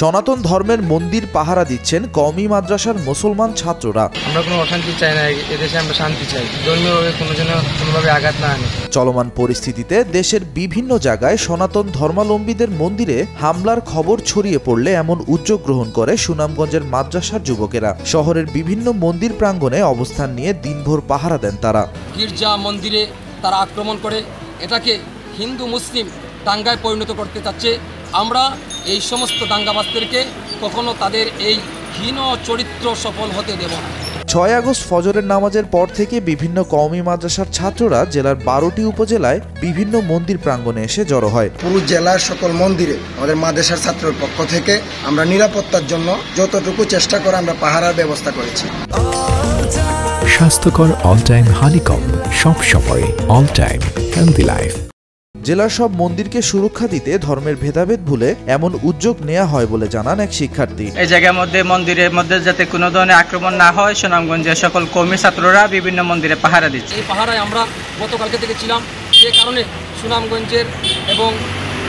সনাতন ধর্মের মন্দির পাহারা দিচ্ছেন কওমি মাদ্রাসার মুসলমান ছাত্ররা। আমরা কোনো অশান্তি চাই না, এদেশে আমরা শান্তি চাই, ধর্মীয়ভাবে কোনোভাবে আঘাত না আনে। চলমান পরিস্থিতিতে দেশের বিভিন্ন জায়গায় সনাতন ধর্মাবলম্বীদের মন্দিরে হামলার খবর ছড়িয়ে পড়লে এমন উদ্যোগ গ্রহণ করে সুনামগঞ্জের মাদ্রাসার যুবকেরা। শহরের বিভিন্ন মন্দির প্রাঙ্গণে অবস্থান নিয়ে দিনভর পাহারা দেন তারা। গির্জা মন্দিরে তারা আক্রমণ করে এটাকে হিন্দু মুসলিম দাঙ্গায় পরিণত করতে চাচ্ছে। আমরা এই সমস্ত দাঙ্গাবাজদেরকে কখনো তাদের এই হীন চরিত্র সফল হতে দেব না। 6 আগস্ট ফজরের নামাজের পর থেকে বিভিন্ন কওমি মাদ্রাসার ছাত্ররা জেলার 12টি উপজেলায় বিভিন্ন মন্দির প্রাঙ্গণে এসে জড়ো হয়। পুরো জেলার সকল মন্দিরে আমাদের মাদ্রাসার ছাত্রের পক্ষ থেকে আমরা নিরাপত্তার জন্য যতটুকু চেষ্টা করে আমরা পাহারার ব্যবস্থা করেছি। স্বাস্থ্যকর অল টাইম হানিকম, সব সময় অল টাইম হেলদি লাইফ। জেলার সব মন্দিরকে সুরক্ষা দিতে ধর্মের ভেদাভেদ ভুলে এমন উদ্যোগ নেওয়া হয় বলে জানান এক শিক্ষার্থী। এই জায়গার মধ্যে মন্দিরের মধ্যে যাতে কোনো ধরনের আক্রমণ না হয়, সুনামগঞ্জের সকল কওমি ছাত্ররা বিভিন্ন মন্দিরে পাহারা দিচ্ছে। এই পাহারায় আমরা গতকালকে থেকে ছিলাম, যে কারণে সুনামগঞ্জের এবং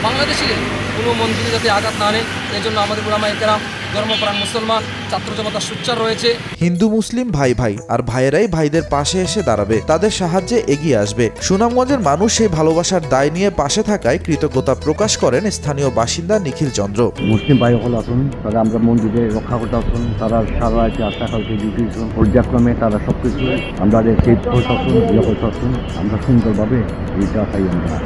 বাংলাদেশের কোনো মন্দিরে যাতে আঘাত না আনে, এই জন্য আমাদের উলামায়ে কেরাম, ধর্মপ্রাণ মুসলমান ছাত্র জনতা সোচ্চার রয়েছে। হিন্দু মুসলিম ভাই ভাই, আর ভাইয়েরাই ভাইদের পাশে এসে দাঁড়াবে, তাদের সাহায্যে এগিয়ে আসবে। সুনামগঞ্জের মানুষ সেই ভালোবাসার দায় নিয়ে পাশে থাকায় কৃতজ্ঞতা প্রকাশ করেন স্থানীয় বাসিন্দা নিখিল চন্দ্র। মুসলিম ভাই হল আসুন, তারা আমরা মন্দিরে রক্ষা করতে আসুন, তারা সারা রাজ্যে আস্থা কালকে ডিউটি পর্যায়ক্রমে তারা সবকিছু আমরা সেই প্রশাসন, আমরা সুন্দরভাবে এইটা চাই আমরা।